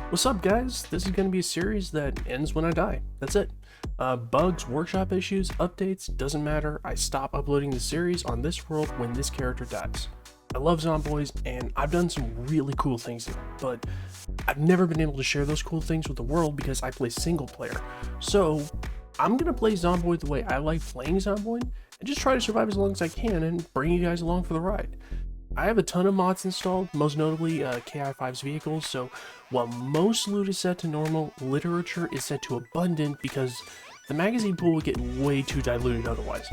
What's up, guys? This is going to be a series that ends when I die. That's it. Bugs, workshop issues, updates, doesn't matter. I stop uploading the series on this world when this character dies. I love Zomboids, and I've done some really cool things here, but I've never been able to share those cool things with the world because I play single player. So I'm going to play Zomboid the way I like playing Zomboid, and just try to survive as long as I can and bring you guys along for the ride. I have a ton of mods installed, most notably KI5's vehicles, so while most loot is set to normal, literature is set to abundant because the magazine pool would get way too diluted otherwise.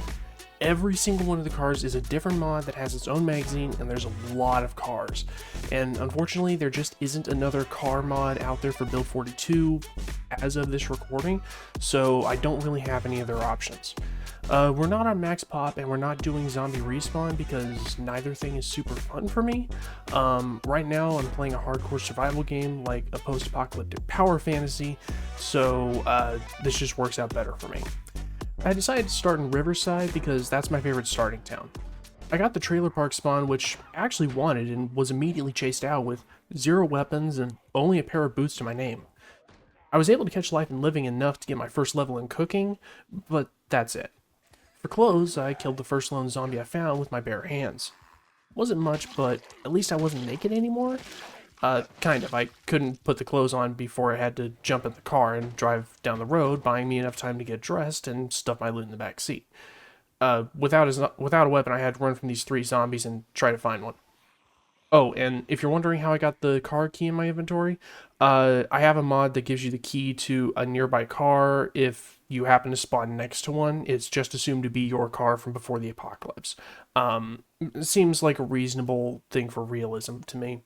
Every single one of the cars is a different mod that has its own magazine, and there's a lot of cars. And unfortunately, there just isn't another car mod out there for Build 42 as of this recording, so I don't really have any other options. We're not on max pop, and we're not doing zombie respawn because neither thing is super fun for me. Right now I'm playing a hardcore survival game like a post-apocalyptic power fantasy, so this just works out better for me. I decided to start in Riverside because that's my favorite starting town. I got the trailer park spawn, which I actually wanted, and was immediately chased out with 0 weapons and only a pair of boots to my name. I was able to catch life and living enough to get my first level in cooking, but that's it. For clothes, I killed the first lone zombie I found with my bare hands. Wasn't much, but at least I wasn't naked anymore. Kind of. I couldn't put the clothes on before I had to jump in the car and drive down the road, buying me enough time to get dressed and stuff my loot in the back seat. Without a weapon, I had to run from these 3 zombies and try to find one. Oh, and if you're wondering how I got the car key in my inventory, I have a mod that gives you the key to a nearby car if you happen to spawn next to one. It's just assumed to be your car from before the apocalypse. It seems like a reasonable thing for realism to me.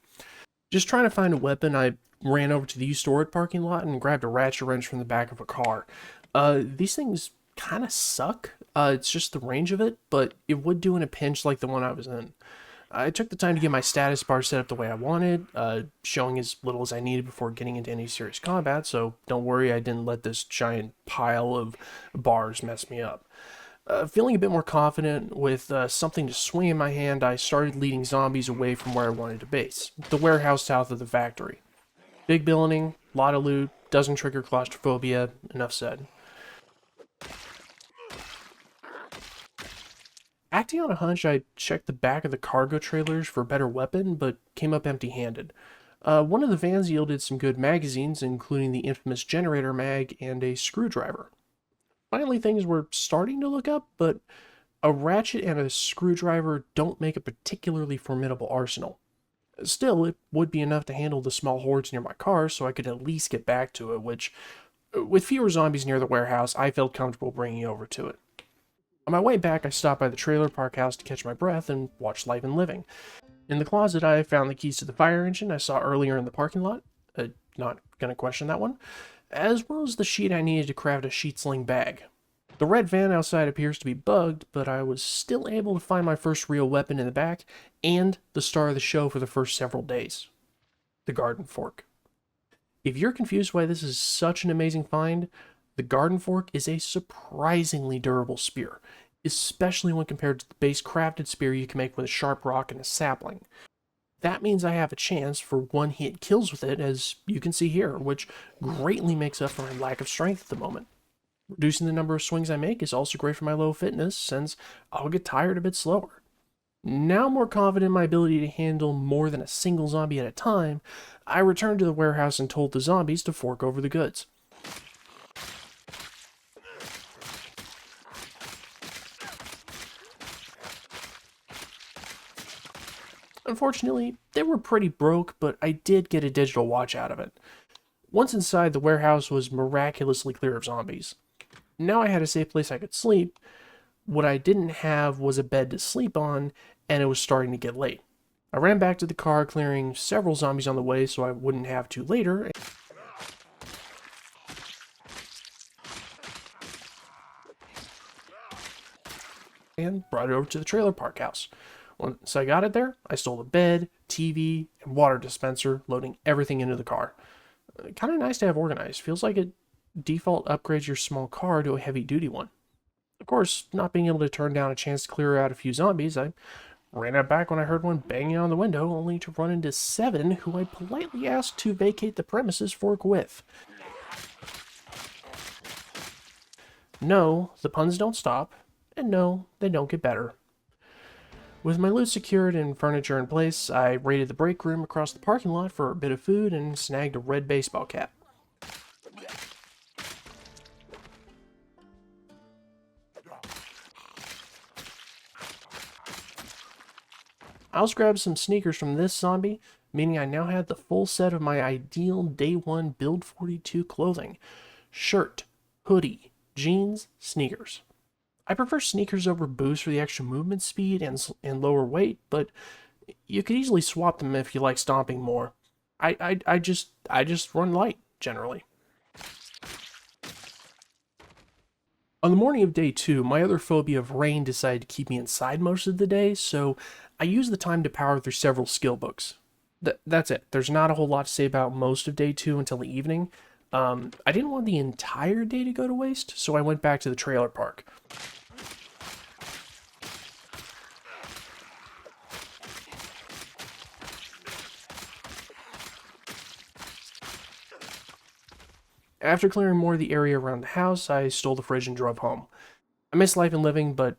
Just trying to find a weapon, I ran over to the used storage parking lot and grabbed a ratchet wrench from the back of a car. These things kind of suck. It's just the range of it, but it would do in a pinch like the one I was in. I took the time to get my status bar set up the way I wanted, showing as little as I needed before getting into any serious combat, so don't worry, I didn't let this giant pile of bars mess me up. Feeling a bit more confident with something to swing in my hand, I started leading zombies away from where I wanted to base, the warehouse south of the factory. Big building, lot of loot, doesn't trigger claustrophobia, enough said. Acting on a hunch, I checked the back of the cargo trailers for a better weapon, but came up empty-handed. One of the vans yielded some good magazines, including the infamous generator mag and a screwdriver. Finally, things were starting to look up, but a ratchet and a screwdriver don't make a particularly formidable arsenal. Still, it would be enough to handle the small hordes near my car, so I could at least get back to it, which, with fewer zombies near the warehouse, I felt comfortable bringing over to it. On my way back, I stopped by the trailer park house to catch my breath and watch Life and Living. In the closet, I found the keys to the fire engine I saw earlier in the parking lot. Not gonna question that one. As well as the sheet I needed to craft a sheet sling bag. The red van outside appears to be bugged, but I was still able to find my first real weapon in the back, and the star of the show for the first several days. The garden fork. If you're confused why this is such an amazing find, the garden fork is a surprisingly durable spear, especially when compared to the base crafted spear you can make with a sharp rock and a sapling. That means I have a chance for one-hit kills with it, as you can see here, which greatly makes up for my lack of strength at the moment. Reducing the number of swings I make is also great for my low fitness, since I'll get tired a bit slower. Now more confident in my ability to handle more than a single zombie at a time, I returned to the warehouse and told the zombies to fork over the goods. Unfortunately, they were pretty broke, but I did get a digital watch out of it. Once inside, the warehouse was miraculously clear of zombies. Now I had a safe place I could sleep. What I didn't have was a bed to sleep on, and it was starting to get late. I ran back to the car, clearing several zombies on the way so I wouldn't have to later, and brought it over to the trailer park house. Once I got it there, I stole the bed, TV, and water dispenser, loading everything into the car. Kind of nice to have organized. Feels like it default upgrades your small car to a heavy-duty one. Of course, not being able to turn down a chance to clear out a few zombies, I Ran out back when I heard one banging on the window, only to run into 7, who I politely asked to vacate the premises forthwith. No, the puns don't stop, and no, they don't get better. With my loot secured and furniture in place, I raided the break room across the parking lot for a bit of food and snagged a red baseball cap. I also grabbed some sneakers from this zombie, meaning I now had the full set of my ideal day 1 Build 42 clothing. Shirt, hoodie, jeans, sneakers. I prefer sneakers over boots for the extra movement speed and lower weight, but you could easily swap them if you like stomping more. I just run light, generally. On the morning of day 2, my other phobia of rain decided to keep me inside most of the day, so I used the time to power through several skill books. That's it. There's not a whole lot to say about most of day 2 until the evening. I didn't want the entire day to go to waste, so I went back to the trailer park. After clearing more of the area around the house, I stole the fridge and drove home. I miss life and living, but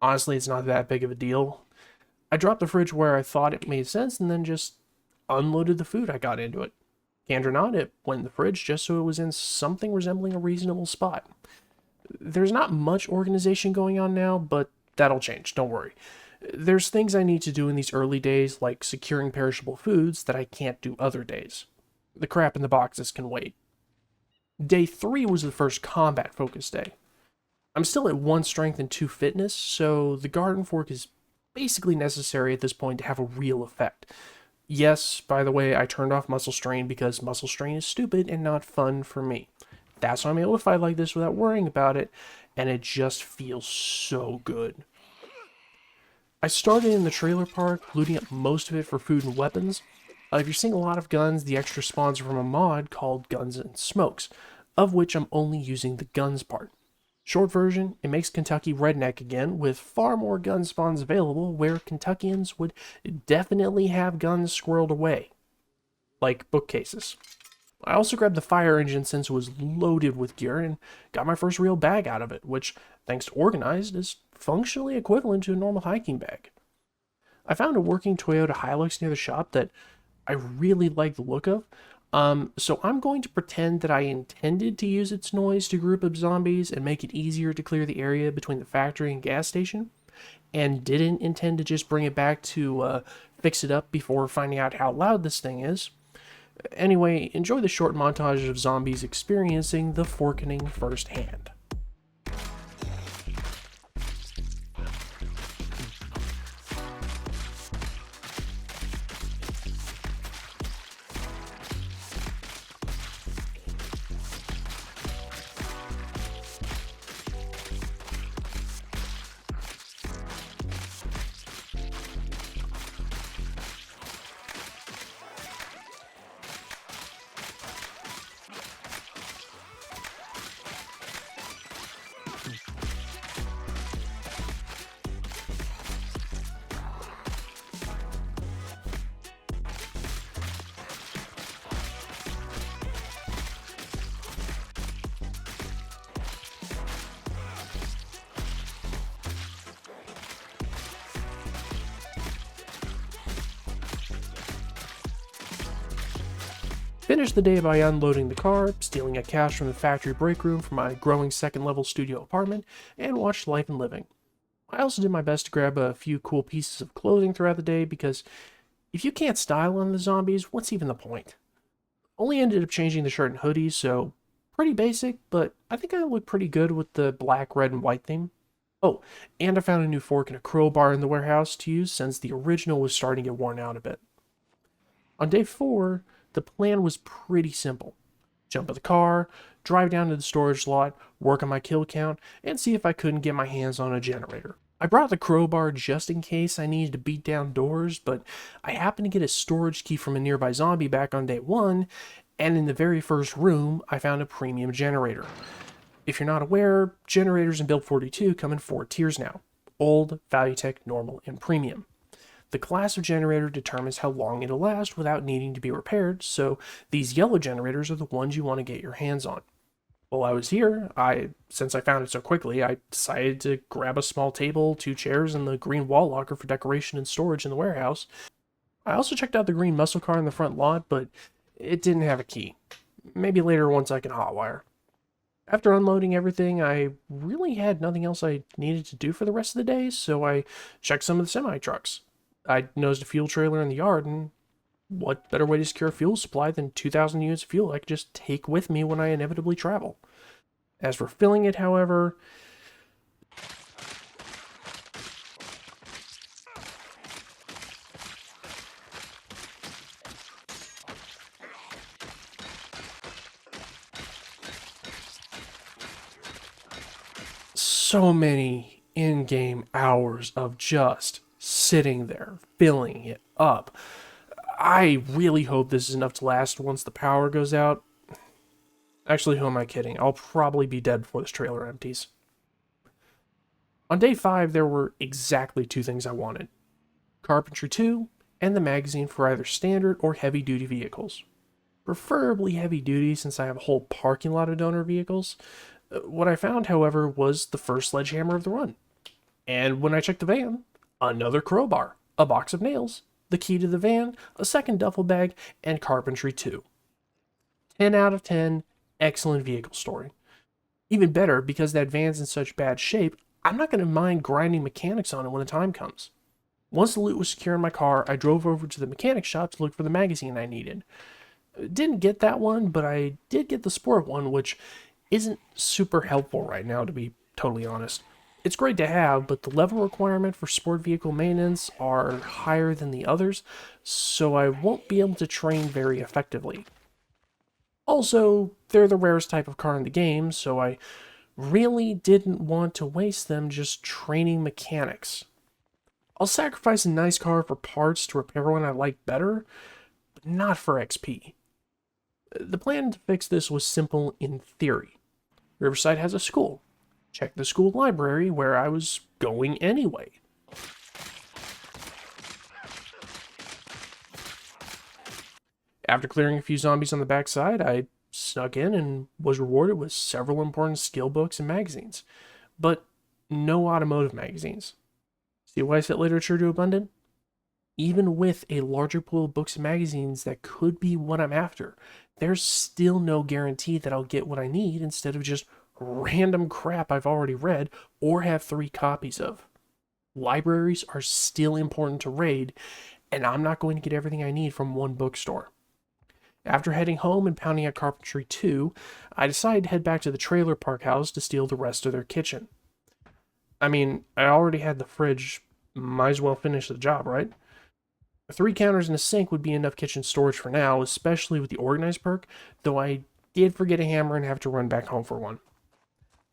honestly, it's not that big of a deal. I dropped the fridge where I thought it made sense and then just unloaded the food I got into it. Canned or not, it went in the fridge just so it was in something resembling a reasonable spot. There's not much organization going on now, but that'll change, don't worry. There's things I need to do in these early days, like securing perishable foods, that I can't do other days. The crap in the boxes can wait. Day 3 was the first combat-focused day. I'm still at 1 strength and 2 fitness, so the garden fork is basically necessary at this point to have a real effect. Yes, by the way, I turned off muscle strain because muscle strain is stupid and not fun for me. That's why I'm able to fight like this without worrying about it, and it just feels so good. I started in the trailer park, looting up most of it for food and weapons. If you're seeing a lot of guns, the extra spawns are from a mod called Guns and Smokes, of which I'm only using the guns part. Short version, it makes Kentucky redneck again, with far more gun spawns available where Kentuckians would definitely have guns squirreled away. Like bookcases. I also grabbed the fire engine since it was loaded with gear and got my first real bag out of it, which, thanks to Organized, is functionally equivalent to a normal hiking bag. I found a working Toyota Hilux near the shop that I really like the look of, so I'm going to pretend that I intended to use its noise to group up zombies and make it easier to clear the area between the factory and gas station, and didn't intend to just bring it back to fix it up before finding out how loud this thing is. Anyway, enjoy the short montage of zombies experiencing the forkening firsthand. Finished the day by unloading the car, stealing a cache from the factory break room for my growing second-level studio apartment, and watched Life and Living. I also did my best to grab a few cool pieces of clothing throughout the day because if you can't style on the zombies, what's even the point? Only ended up changing the shirt and hoodie, so pretty basic, but I think I look pretty good with the black, red, and white theme. Oh, and I found a new fork and a crowbar in the warehouse to use since the original was starting to get worn out a bit. On day 4, the plan was pretty simple. Jump in the car, drive down to the storage lot, work on my kill count, and see if I couldn't get my hands on a generator. I brought the crowbar just in case I needed to beat down doors, but I happened to get a storage key from a nearby zombie back on day 1, and in the very first room, I found a premium generator. If you're not aware, generators in Build 42 come in 4 tiers now: Old, Value Tech, Normal, and Premium. The class of generator determines how long it'll last without needing to be repaired, so these yellow generators are the ones you want to get your hands on. While I was here, since I found it so quickly, I decided to grab a small table, 2 chairs, and the green wall locker for decoration and storage in the warehouse. I also checked out the green muscle car in the front lot, but it didn't have a key. Maybe later once I can hotwire. After unloading everything, I really had nothing else I needed to do for the rest of the day, so I checked some of the semi-trucks. I nosed a fuel trailer in the yard, and what better way to secure a fuel supply than 2,000 units of fuel I could just take with me when I inevitably travel? As for filling it, however, so many in-game hours of just sitting there, filling it up. I really hope this is enough to last once the power goes out. Actually, who am I kidding? I'll probably be dead before this trailer empties. On day 5, there were exactly 2 things I wanted. Carpentry 2 and the magazine for either standard or heavy-duty vehicles. Preferably heavy-duty since I have a whole parking lot of donor vehicles. What I found, however, was the first sledgehammer of the run. And when I checked the van, another crowbar, a box of nails, the key to the van, a second duffel bag, and Carpentry 2. 10 out of 10, excellent vehicle story. Even better, because that van's in such bad shape, I'm not going to mind grinding mechanics on it when the time comes. Once the loot was secure in my car, I drove over to the mechanic shop to look for the magazine I needed. Didn't get that one, but I did get the sport one, which isn't super helpful right now, to be totally honest. It's great to have, but the level requirement for sport vehicle maintenance are higher than the others, so I won't be able to train very effectively. Also, they're the rarest type of car in the game, so I really didn't want to waste them just training mechanics. I'll sacrifice a nice car for parts to repair one I like better, but not for XP. The plan to fix this was simple in theory. Riverside has a school. Check the school library where I was going anyway. After clearing a few zombies on the backside, I snuck in and was rewarded with several important skill books and magazines, but no automotive magazines. See why I set literature to abundant? Even with a larger pool of books and magazines that could be what I'm after, there's still no guarantee that I'll get what I need instead of just random crap I've already read or have 3 copies of. Libraries are still important to raid, and I'm not going to get everything I need from one bookstore. After heading home and pounding at Carpentry 2, I decided to head back to the trailer park house to steal the rest of their kitchen. I mean, I already had the fridge, might as well finish the job, right? 3 counters and a sink would be enough kitchen storage for now, especially with the organized perk, though I did forget a hammer and have to run back home for one.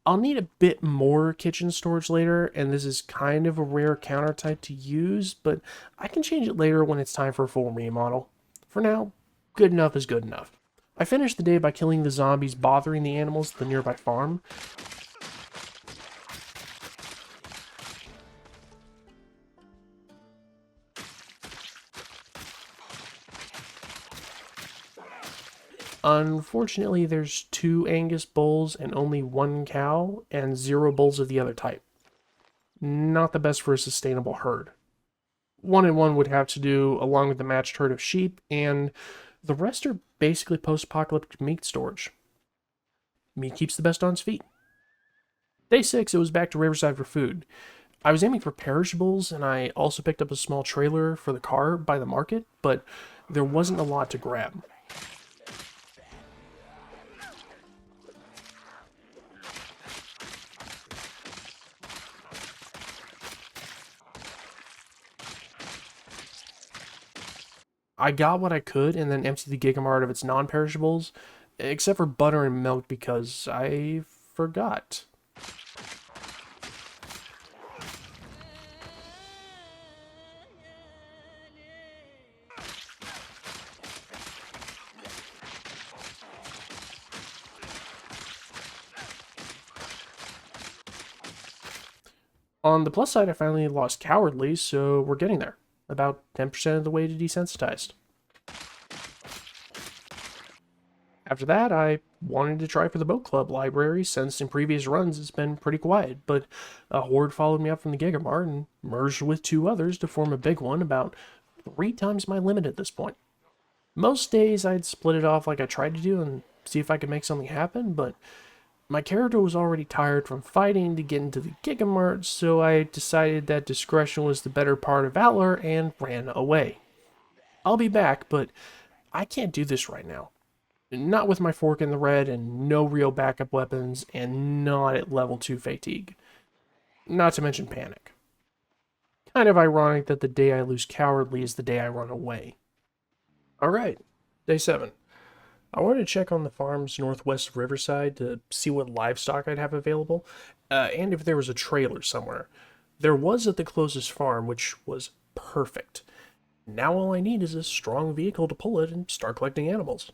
I'll need a bit more kitchen storage later, and this is kind of a rare counter type to use, but I can change it later when it's time for a full remodel. For now, good enough is good enough. I finished the day by killing the zombies bothering the animals at the nearby farm. Unfortunately, there's 2 Angus bulls and only 1 cow, and 0 bulls of the other type. Not the best for a sustainable herd. 1 and 1 would have to do along with the matched herd of sheep, and the rest are basically post-apocalyptic meat storage. Meat keeps the best on its feet. Day 6, it was back to Riverside for food. I was aiming for perishables, and I also picked up a small trailer for the car by the market, but there wasn't a lot to grab. I got what I could and then emptied the Gigamart of its non-perishables, except for butter and milk because I forgot. On the plus side, I finally lost Cowardly, so we're getting there. about 10% of the way to desensitized. After that, I wanted to try for the boat club library since in previous runs it's been pretty quiet, but a horde followed me up from the Gigamart and merged with two others to form a big one about 3 times my limit at this point. Most days I'd split it off like I tried to do and see if I could make something happen, but my character was already tired from fighting to get into the Gigamart, so I decided that discretion was the better part of valor and ran away. I'll be back, but I can't do this right now. Not with my fork in the red and no real backup weapons and not at level 2 fatigue. Not to mention panic. Kind of ironic that the day I lose cowardly is the day I run away. Alright, day 7. I wanted to check on the farms northwest of Riverside to see what livestock I'd have available, and if there was a trailer somewhere. There was at the closest farm, which was perfect. Now all I need is a strong vehicle to pull it and start collecting animals.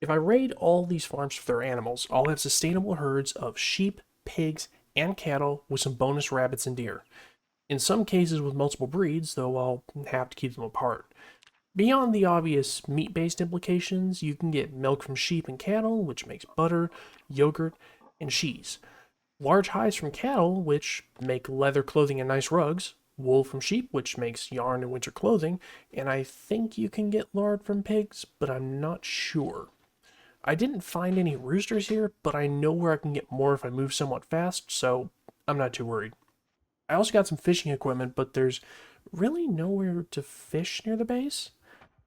If I raid all these farms for their animals, I'll have sustainable herds of sheep, pigs, and cattle with some bonus rabbits and deer. In some cases with multiple breeds, though I'll have to keep them apart. Beyond the obvious meat-based implications, you can get milk from sheep and cattle, which makes butter, yogurt, and cheese. Large hides from cattle, which make leather clothing and nice rugs. Wool from sheep, which makes yarn and winter clothing. And I think you can get lard from pigs, but I'm not sure. I didn't find any roosters here, but I know where I can get more if I move somewhat fast, so I'm not too worried. I also got some fishing equipment, but there's really nowhere to fish near the base.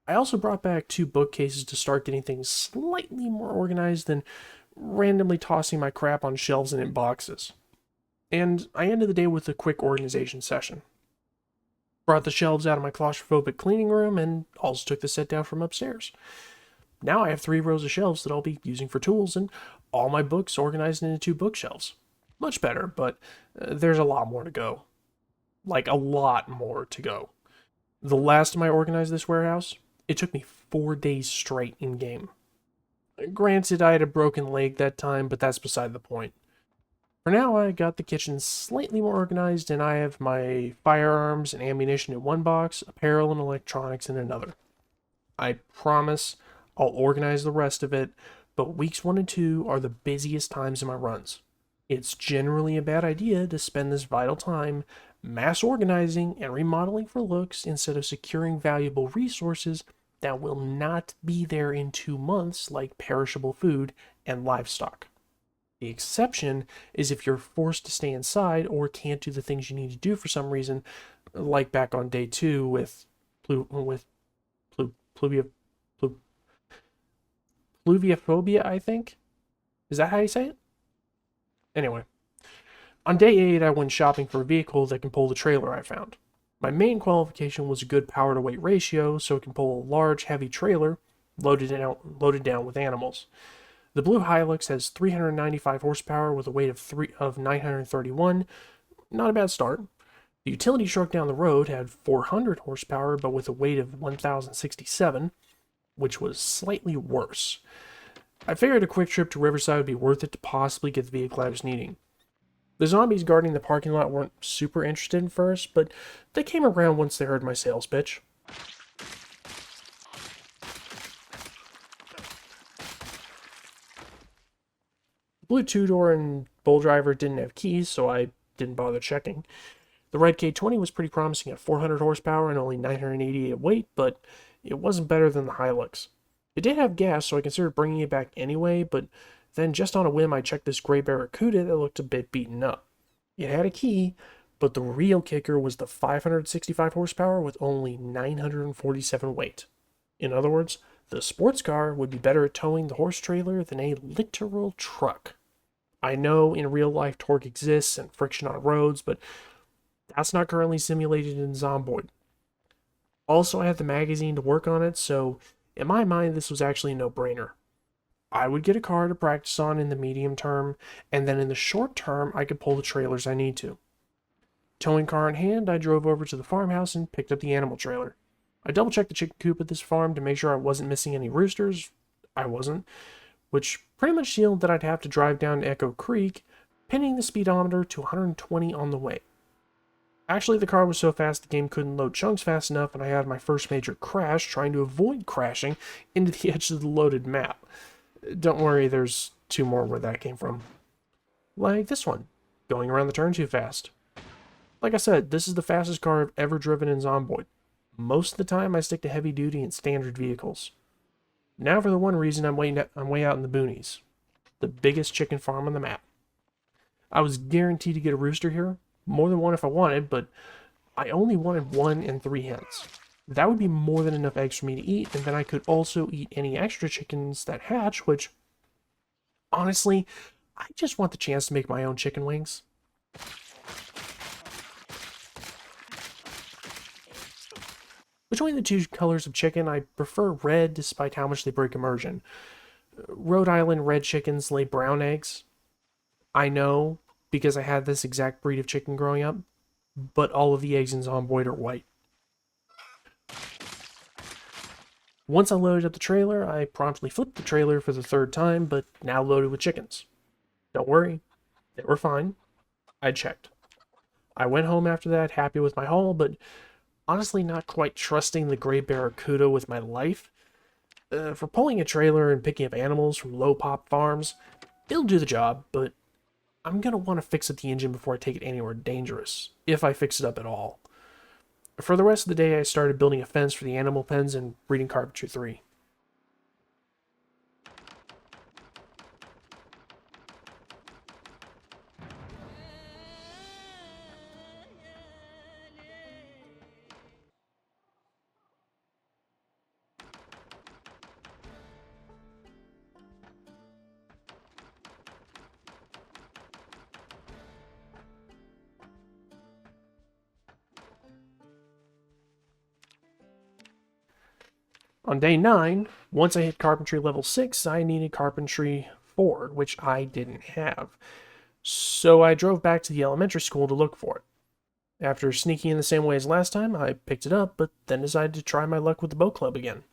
I also brought back 2 bookcases to start getting things slightly more organized than randomly tossing my crap on shelves and in boxes. And I ended the day with a quick organization session. Brought the shelves out of my claustrophobic cleaning room and also took the set down from upstairs. Now I have 3 rows of shelves that I'll be using for tools and all my books organized into 2 bookshelves. Much better, but there's a lot more to go. Like a lot more to go. The last time I organized this warehouse, it took me 4 days straight in-game. Granted, I had a broken leg that time, but that's beside the point. For now, I got the kitchen slightly more organized, and I have my firearms and ammunition in one box, apparel and electronics in another. I promise I'll organize the rest of it, but weeks 1 and 2 are the busiest times in my runs. It's generally a bad idea to spend this vital time mass organizing and remodeling for looks instead of securing valuable resources that will not be there in 2 months, like perishable food and livestock. The exception is if you're forced to stay inside or can't do the things you need to do for some reason, like back on day 2 with pluviophobia, I think? Is that how you say it? Anyway, on day 8, I went shopping for a vehicle that can pull the trailer I found. My main qualification was a good power to weight ratio, so it can pull a large, heavy trailer loaded down with animals. The blue Hilux has 395 horsepower with a weight of 931. Not a bad start. The utility truck down the road had 400 horsepower, but with a weight of 1,067, which was slightly worse. I figured a quick trip to Riverside would be worth it to possibly get the vehicle I was needing. The zombies guarding the parking lot weren't super interested at first, but they came around once they heard my sales pitch. The blue 2-door and bull driver didn't have keys, so I didn't bother checking. The red K20 was pretty promising at 400 horsepower and only 988 weight, but it wasn't better than the Hilux. It did have gas, so I considered bringing it back anyway, but then just on a whim I checked this gray Barracuda that looked a bit beaten up. It had a key, but the real kicker was the 565 horsepower with only 947 weight. In other words, the sports car would be better at towing the horse trailer than a literal truck. I know in real life torque exists and friction on roads, but that's not currently simulated in Zomboid. Also, I had the magazine to work on it, so in my mind this was actually a no-brainer. I would get a car to practice on in the medium term, and then in the short term I could pull the trailers I need to. Towing car in hand, I drove over to the farmhouse and picked up the animal trailer. I double checked the chicken coop at this farm to make sure I wasn't missing any roosters. I wasn't, which pretty much sealed that I'd have to drive down to Echo Creek, pinning the speedometer to 120 on the way. Actually, the car was so fast the game couldn't load chunks fast enough, and I had my first major crash trying to avoid crashing into the edge of the loaded map. Don't worry, there's 2 more where that came from. Like this one, going around the turn too fast. Like I said, this is the fastest car I've ever driven in Zomboid. Most of the time, I stick to heavy duty and standard vehicles. Now for the one reason I'm way out in the boonies. The biggest chicken farm on the map. I was guaranteed to get a rooster here, more than one if I wanted, but I only wanted 1 and 3 hens. That would be more than enough eggs for me to eat, and then I could also eat any extra chickens that hatch, which, honestly, I just want the chance to make my own chicken wings. Between the 2 colors of chicken, I prefer red despite how much they break immersion. Rhode Island red chickens lay brown eggs. I know, because I had this exact breed of chicken growing up, but all of the eggs in Zomboid are white. Once I loaded up the trailer, I promptly flipped the trailer for the 3rd time, but now loaded with chickens. Don't worry, they were fine. I checked. I went home after that, happy with my haul, but honestly not quite trusting the Gray Barracuda with my life. For pulling a trailer and picking up animals from low-pop farms, it'll do the job, but I'm going to want to fix up the engine before I take it anywhere dangerous, if I fix it up at all. For the rest of the day, I started building a fence for the animal pens and reading Carpentry 3. On day 9, once I hit Carpentry Level 6, I needed Carpentry 4, which I didn't have. So I drove back to the elementary school to look for it. After sneaking in the same way as last time, I picked it up, but then decided to try my luck with the boat club again.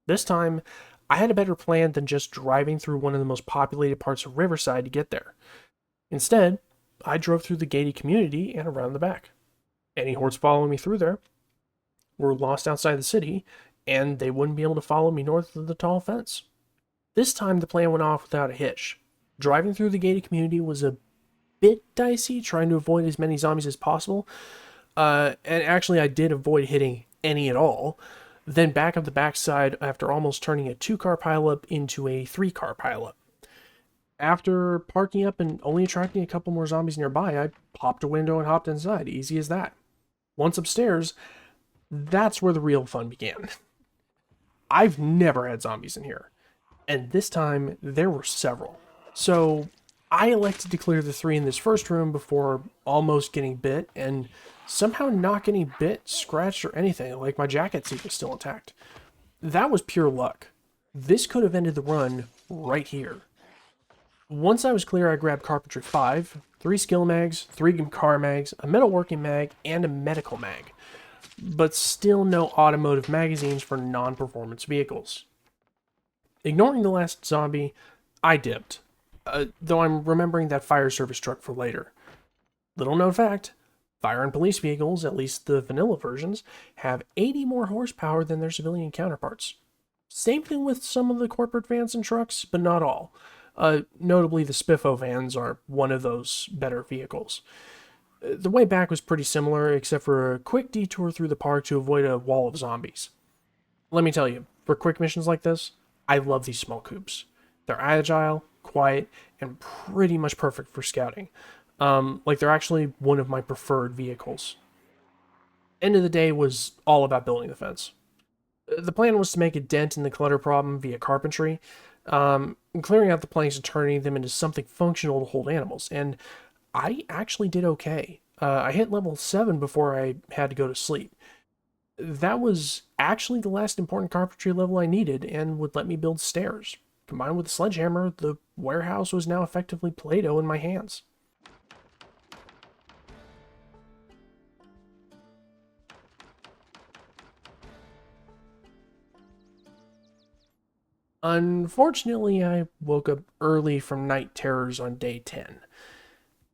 This time, I had a better plan than just driving through one of the most populated parts of Riverside to get there. Instead, I drove through the gated community and around the back. Any hordes following me through there were lost outside the city, and they wouldn't be able to follow me north of the tall fence. This time the plan went off without a hitch. Driving through the gated community was a bit dicey, trying to avoid as many zombies as possible, and actually I did avoid hitting any at all. Then back up the backside after almost turning a 2-car pileup into a 3-car pileup. After parking up and only attracting a couple more zombies nearby, I popped a window and hopped inside. Easy as that. Once upstairs, that's where the real fun began. I've never had zombies in here, and this time there were several. So I elected to clear the 3 in this first room before almost getting bit, and somehow not getting bit, scratched, or anything, like my jacket seat was still intact. That was pure luck. This could have ended the run right here. Once I was clear, I grabbed Carpentry 5, 3 skill mags, 3 car mags, a metalworking mag, and a medical mag. But still no automotive magazines for non-performance vehicles. Ignoring the last zombie, I dipped, though I'm remembering that fire service truck for later. Little known fact, fire and police vehicles, at least the vanilla versions, have 80 more horsepower than their civilian counterparts. Same thing with some of the corporate vans and trucks, but not all. Notably, the Spiffo vans are one of those better vehicles. The way back was pretty similar, except for a quick detour through the park to avoid a wall of zombies. Let me tell you, for quick missions like this, I love these small coupes. They're agile, quiet, and pretty much perfect for scouting. Like they're actually one of my preferred vehicles. End of the day was all about building the fence. The plan was to make a dent in the clutter problem via carpentry, clearing out the planks and turning them into something functional to hold animals, and I actually did okay. I hit level 7 before I had to go to sleep. That was actually the last important carpentry level I needed and would let me build stairs. Combined with the sledgehammer, the warehouse was now effectively Play-Doh in my hands. Unfortunately, I woke up early from night terrors on day 10.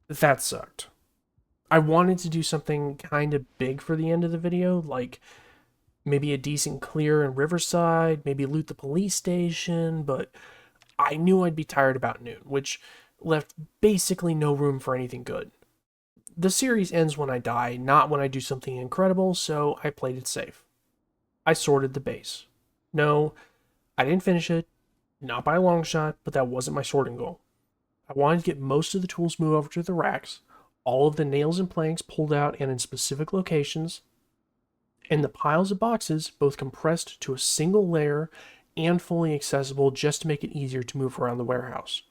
That sucked. I wanted to do something kind of big for the end of the video, like maybe a decent clear in Riverside, maybe loot the police station, but I knew I'd be tired about noon, which left basically no room for anything good. The series ends when I die, not when I do something incredible, so I played it safe. I sorted the base. No, I didn't finish it, not by a long shot, but that wasn't my sorting goal. I wanted to get most of the tools moved over to the racks, all of the nails and planks pulled out and in specific locations, and the piles of boxes both compressed to a single layer and fully accessible just to make it easier to move around the warehouse.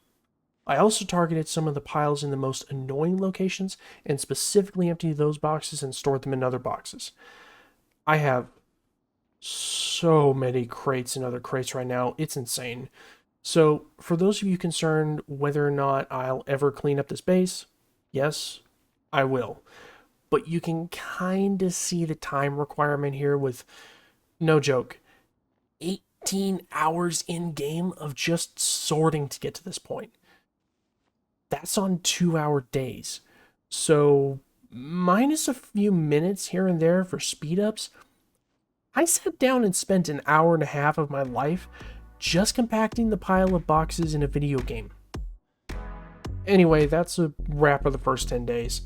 I also targeted some of the piles in the most annoying locations and specifically emptied those boxes and stored them in other boxes. I have so many crates and other crates right now, it's insane. So, for those of you concerned whether or not I'll ever clean up this base, yes, I will. But you can kind of see the time requirement here with, no joke, 18 hours in game of just sorting to get to this point. That's on 2-hour days. So, minus a few minutes here and there for speed ups, I sat down and spent an hour and a half of my life just compacting the pile of boxes in a video game. Anyway, that's a wrap of the first 10 days.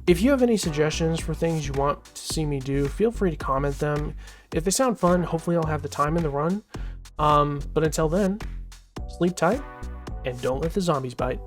If you have any suggestions for things you want to see me do, feel free to comment them. If they sound fun, hopefully I'll have the time in the run. But until then, sleep tight and don't let the zombies bite.